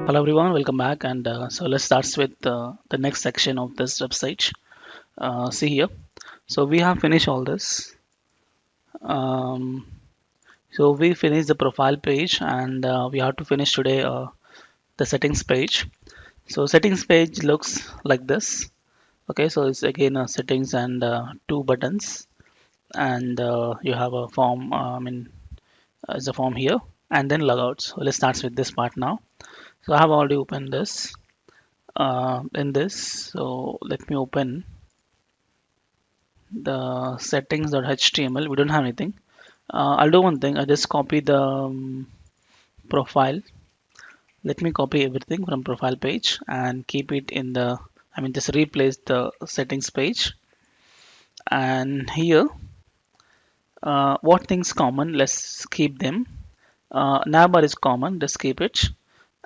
Hello everyone, welcome back. And so let's start with the next section of this website. See here. So we have finished all this. Um, so we finished the profile page, and we have to finish today the settings page. So settings page looks like this. Okay, so it's again settings and two buttons, and you have a form. As a form here, and then logouts. So let's start with this part now. So I have already opened this. In this, so let me open the settings.html. We don't have anything. I'll do one thing. I just copy the profile. Let me copy everything from profile page and keep it in the, just replace the settings page. And here, what things common, let's keep them. Navbar is common, just keep it.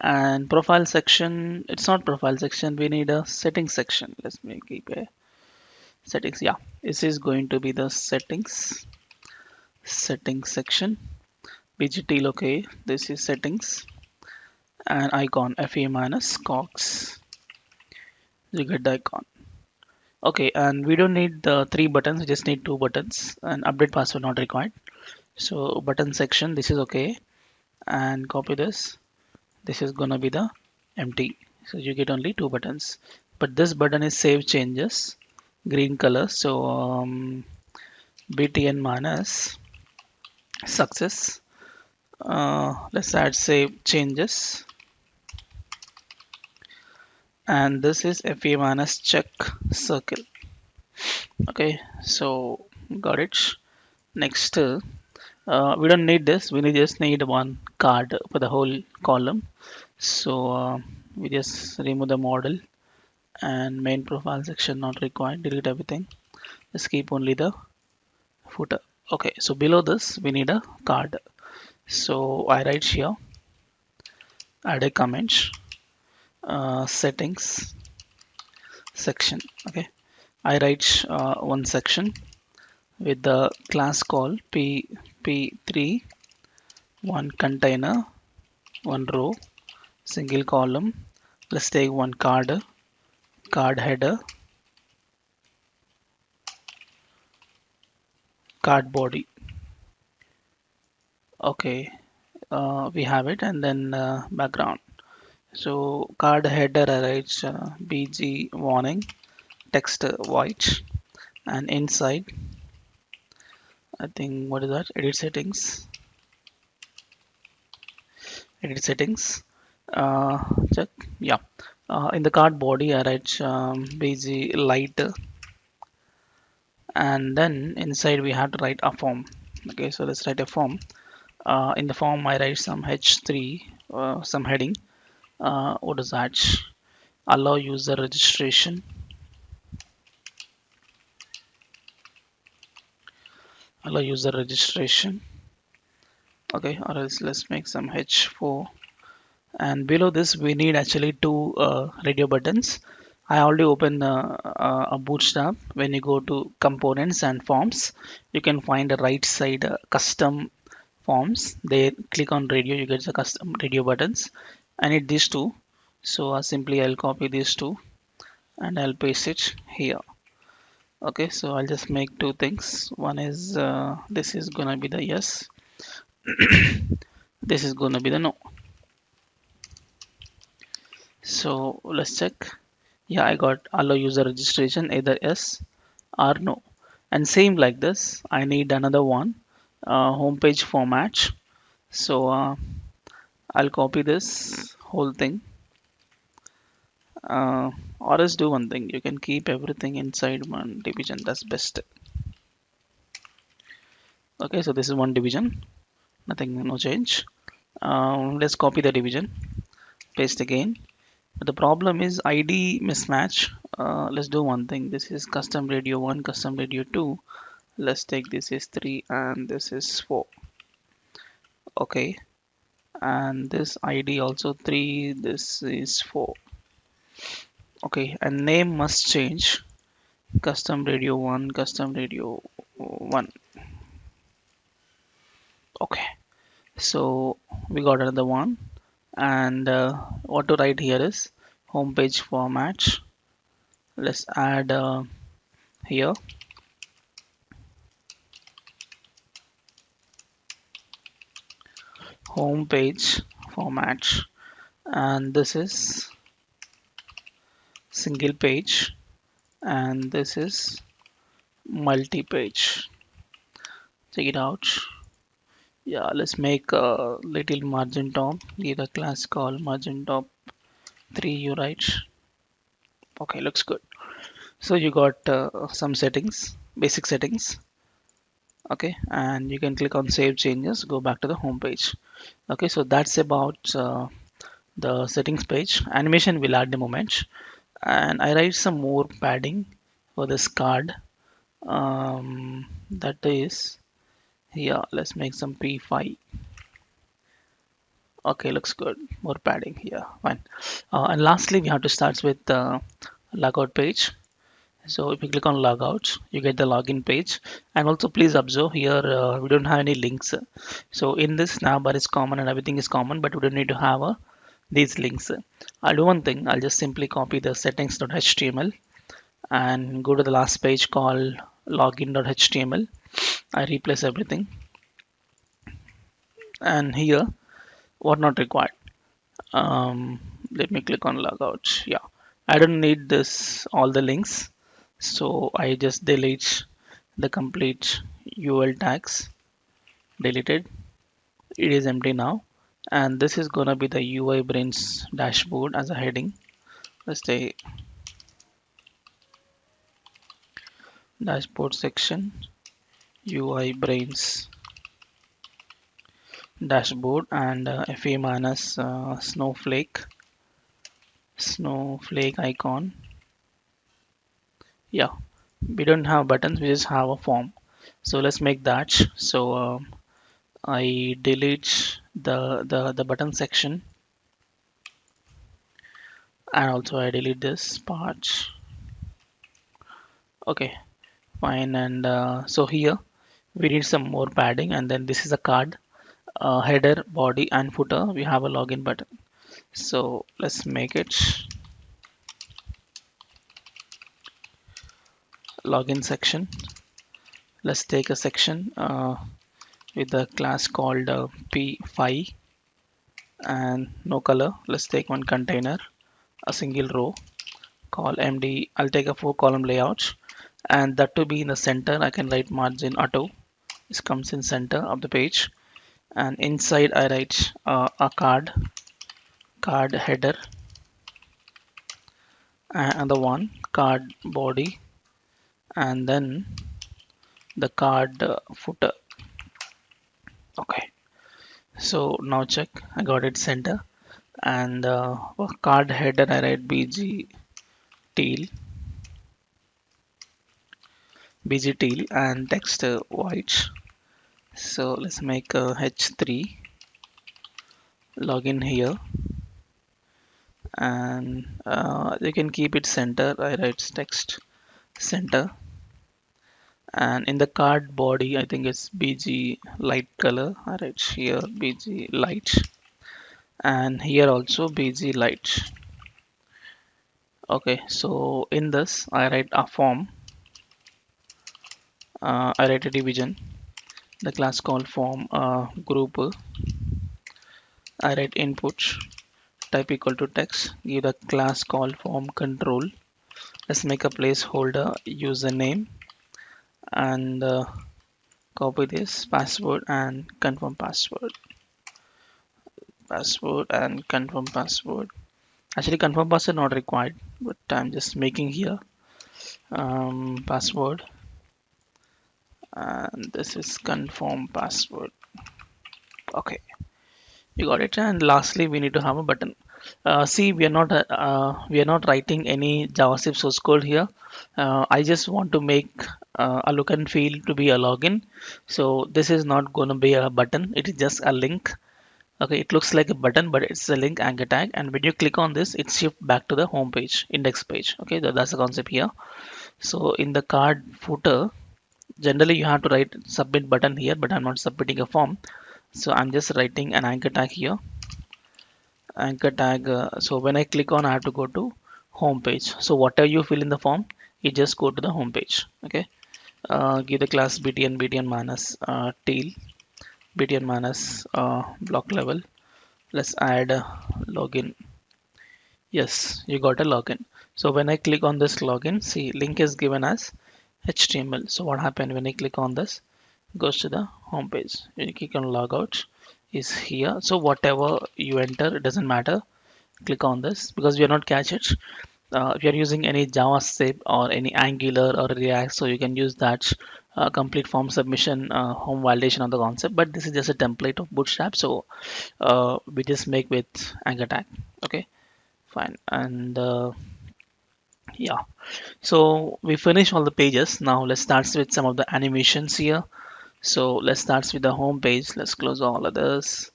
And profile section, it's not profile section, we need a settings section. Let me keep a settings. Yeah, this is going to be the settings section. BGT okay, this is settings and icon FA minus cogs. You get the icon. Okay, and we don't need the three buttons, we just need two buttons and update password not required. So button section, this is okay, and copy this. This is gonna be the empty. So you get only two buttons, but this button is save changes, green color. So btn minus success. Let's add save changes, and this is fa minus check circle. Okay, so got it. Next, we don't need this. We just need one card for the whole column. So we just remove the model and main profile section not required. Delete everything. Just keep only the footer. Okay, so below this we need a card. So I write here, add a comment, settings section. Okay, I write one section with the class call p3, one container, one row, single column. Let's take one card header, card body. Okay, we have it, and then background. So card header I write bg warning, text white, and inside I think what is that? Edit settings. Uh, check. Yeah. In the card body, I write bg light, and then inside we have to write a form. Okay, so let's write a form. In the form, I write some h3, some heading. What is that? Allow user registration. Allow user registration. Okay, or else let's make some h4. And below this we need actually two radio buttons. I already opened a Bootstrap. When you go to components and forms, you can find the right side custom forms. There, click on radio, you get the custom radio buttons. I need these two, so simply I'll copy these two and I'll paste it here. Okay, so I'll just make two things. One is this is gonna be the yes, this is gonna be the no. So let's check. Yeah, I got allow user registration either yes or no. And same like this, I need another one, homepage format. So I'll copy this whole thing. Or else do one thing, you can keep everything inside one division, that's best. Okay, so this is one division, nothing, no change. Let's copy the division, paste again. But the problem is ID mismatch. Let's do one thing. This is custom radio 1, custom radio 2. Let's take this is 3 and this is 4. Okay, and this ID also 3, this is 4. Okay, and name must change. Custom radio 1, custom radio 1. Okay, so we got another one, and what to write here is home page format. Let's add here home page format, and this is single page, and this is multi-page. Check it out. Yeah, let's make a little margin top. Give a class called margin top 3. You write. Okay, looks good. So you got some settings, basic settings. Okay, and you can click on save changes. Go back to the home page. Okay, so that's about the settings page. Animation will add the moment, and I write some more padding for this card. That is, yeah, let's make some P5. Okay, looks good. More padding here. Fine. And lastly, we have to start with the logout page. So if you click on logout, you get the login page. And also please observe here, we don't have any links. So in this navbar is common and everything is common, but we don't need to have these links. I'll do one thing. I'll just simply copy the settings.html and go to the last page called login.html. I replace everything. And here, what not required. Um, Let me click on logout. Yeah, I don't need this all the links, so I just delete the complete UL tags. Deleted. It is empty now, and this is gonna be the UI brains dashboard as a heading. Let's say dashboard section UI brains dashboard and FA minus snowflake icon. Yeah, we don't have buttons, we just have a form. So let's make that. So I delete the button section, and also I delete this part. Okay, fine. And so here we need some more padding, and then this is a card, header, body, and footer. We have a login button. So let's make it login section. Let's take a section with a class called P5 and no color. Let's take one container, a single row, call MD. I'll take a 4-column layout, and that to be in the center. I can write margin auto. This comes in center of the page, and inside I write a card header, and the one card body, and then the card footer. Okay, so now check. I got it center, and card header I write teal BG teal, and text white. So let's make a H3 login here, and you can keep it center. I write text center, and in the card body I think it's BG light color. I write here BG light, and here also BG light. Okay, so in this I write a form. I write a division. The class called form group. I write input type equal to text. Give the class called form control. Let's make a placeholder username, and copy this password and confirm password. Actually confirm password not required, but I'm just making here password, and this is confirm password. Okay, you got it. And lastly we need to have a button. See, we are not writing any JavaScript source code here. I just want to make a look and feel to be a login. So this is not going to be a button. It is just a link. Okay, it looks like a button, but it's a link anchor tag. And when you click on this, it shifts back to the home page, index page. Okay, that's the concept here. So in the card footer, generally you have to write submit button here, but I'm not submitting a form. So I'm just writing an anchor tag here, anchor tag. So when I click on, I have to go to home page. So whatever you fill in the form, you just go to the home page. Okay. Give the class btn minus tail btn minus block level. Let's add a login. Yes, you got a login. So when I click on this login, see link is given as HTML. So what happened when I click on this? Goes to the home page. When you click on logout, is here. So whatever you enter, it doesn't matter. Click on this because we are not catch it. If you're using any JavaScript or any Angular or React, so you can use that complete form submission, home validation on the concept. But this is just a template of Bootstrap, so we just make with anchor tag. Okay, fine. And yeah, so we finish all the pages. Now let's start with some of the animations here. So let's start with the home page. Let's close all of this.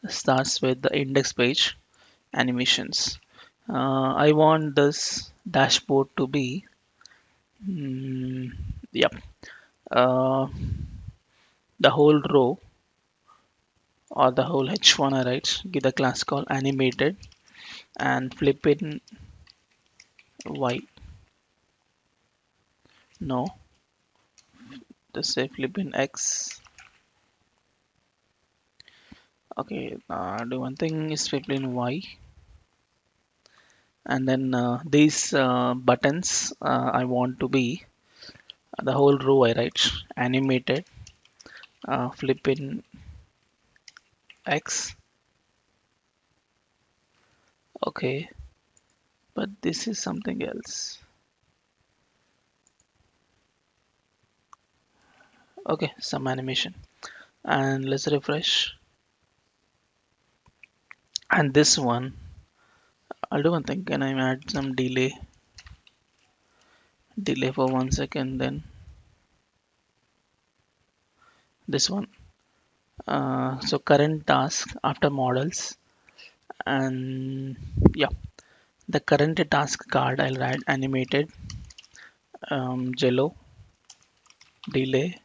Starts with the index page animations. I want this dashboard to be yep, uh, the whole row or the whole h1. I write give the class called animated and flip in y. No, just say flip in x. Okay, do one thing is flip in y, and then these buttons I want to be the whole row. I write animated flip in x. Okay, but this is something else. Okay, some animation, and let's refresh. And this one, I'll do one thing. Can I add some delay for 1 second? Then this one. So current task after models, and yeah, the current task card. I'll write animated jello delay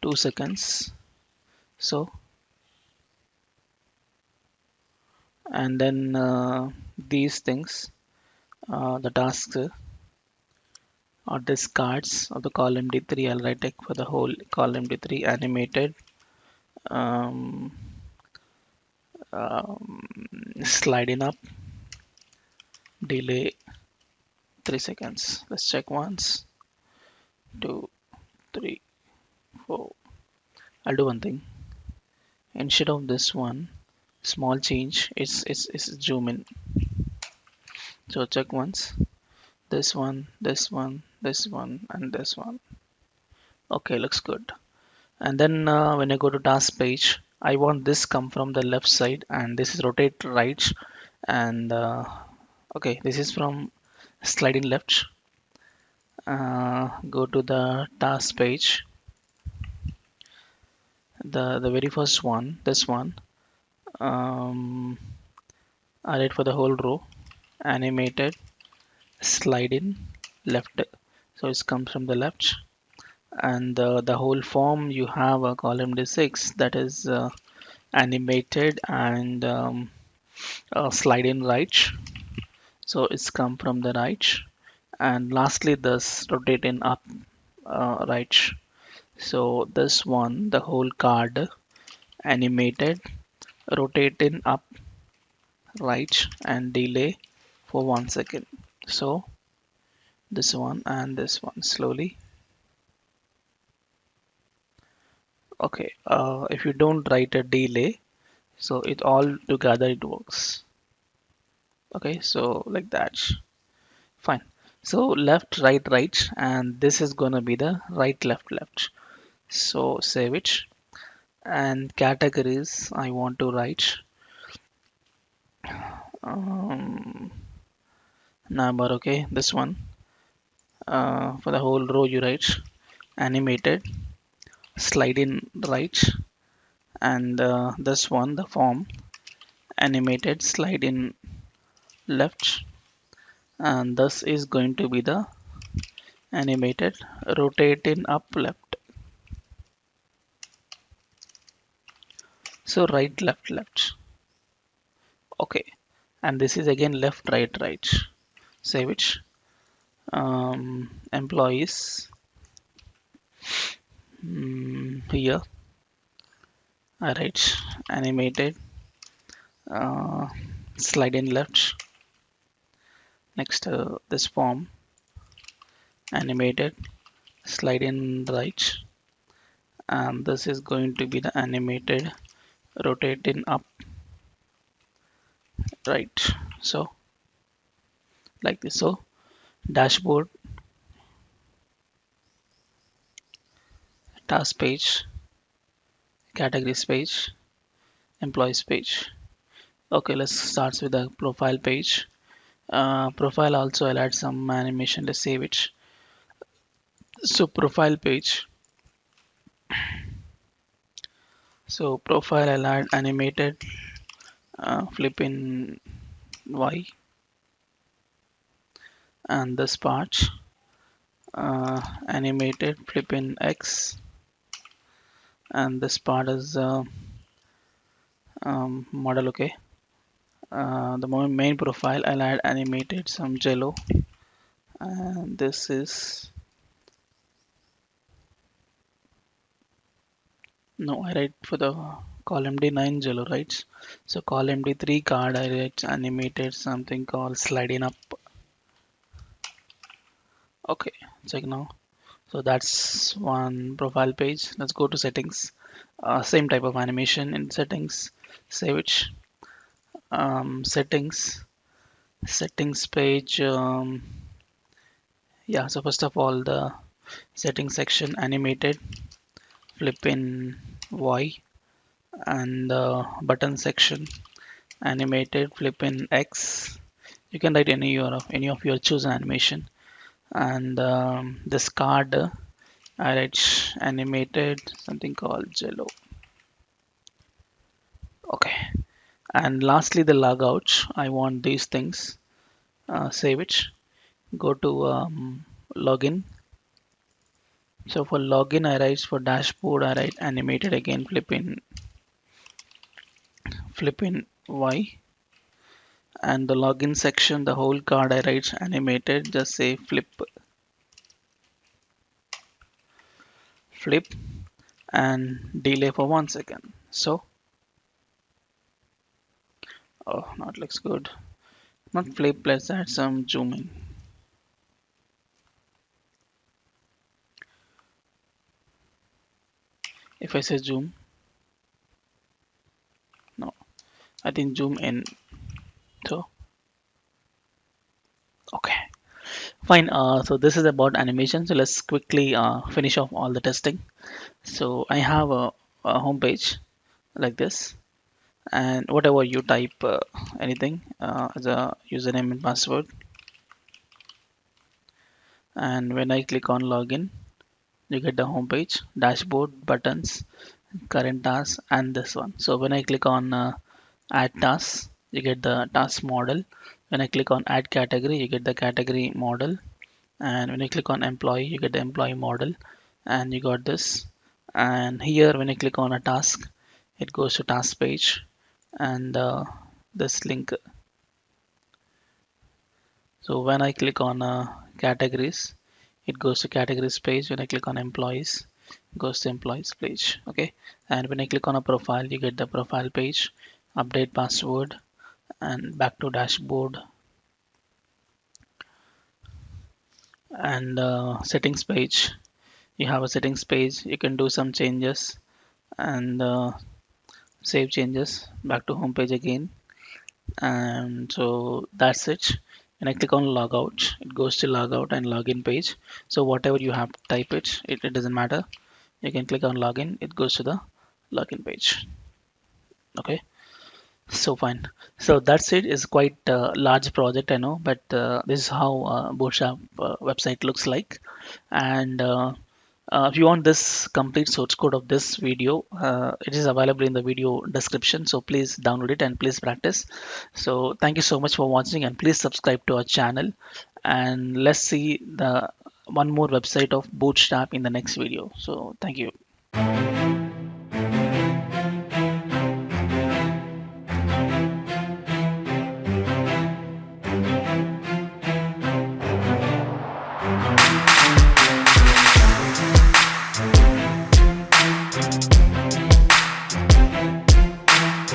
2 seconds. So and then these things, the tasks or these cards of the column D3. I'll write it for the whole column D3 animated um, um, sliding up delay 3 seconds. Let's check once, two, three, four. I'll do one thing. Instead of this one, small change. It's zoom in. So check once. This one, this one, this one, and this one. Okay, looks good. And then when I go to task page, I want this come from the left side, and this is rotate right. And okay, this is from sliding left. Go to the task page. The very first one, this one. I did for the whole row. Animated slide in left. So it comes from the left. And the whole form you have a column D6 that is animated and slide in right. So it's come from the right. And lastly, this rotate in up right. So this one, the whole card animated, rotate in up right and delay for 1 second. So this one and this one slowly. Okay, if you don't write a delay, so it all together it works. Okay, so like that. Fine. So left, right, and this is gonna be the right, left. So save it. And categories I want to write um, number. Okay, this one for the whole row you write animated slide in right, and this one the form animated slide in left, and this is going to be the animated rotate in up left. So right, left, left. Okay, and this is again left, right, right. Save it. Employees. Here, alright, animated. Uh, Slide in left. Next, this form, animated. Slide in right, and this is going to be the animated rotating up, right. So like this. So dashboard, task page, categories page, employees page. Okay, let's start with the profile page. Profile also, I'll add some animation. Let's save it. So profile page. So profile, I'll add animated, flip in Y, and this part, animated flip in X, and this part is model. Okay. The main profile, I'll add animated some jello, and this is, no, I write for the column D9 jello, right? So column D3 card, I write animated something called sliding up. Okay, check now. So that's one profile page. Let's go to settings. Same type of animation in settings. Save it. Settings page. Yeah, so first of all, the settings section, animated flip in Y, and the button section, animated flip in X. You can write any of your chosen animation. And this card, I write animated something called jello. Okay. And lastly, the logout. I want these things. Save it. Go to login. So for login, I write, for dashboard, I write animated again, flip in Y. And the login section, the whole card, I write animated. Just say flip, and delay for 1 second. So, oh, not looks good. Not flip. Let's add some zoom in. If I say zoom, no, I think zoom in. So, okay, fine. So this is about animation. So let's quickly finish off all the testing. So I have a home page like this, and whatever you type, anything as a username and password. And when I click on login, you get the home page, dashboard, buttons, current task, and this one. So when I click on add task, you get the task model. When I click on add category, you get the category model. And when I click on employee, you get the employee model, and you got this. And here when I click on a task, it goes to task page, and this link. So when I click on categories, it goes to categories page. When I click on employees, it goes to employees page. Okay. And when I click on a profile, you get the profile page, update password, and back to dashboard, and settings page. You have a settings page. You can do some changes, and save changes, back to home page again. And so that's it. When I click on logout, it goes to logout and login page. So whatever you have to type it doesn't matter. You can click on login, it goes to the login page. Okay, so fine. So that's it. It's quite a large project, I know, but this is how Bootstrap website looks like. And if you want this complete source code of this video, it is available in the video description. So please download it and please practice. So thank you so much for watching, and please subscribe to our channel. And let's see the one more website of Bootstrap in the next video. So thank you.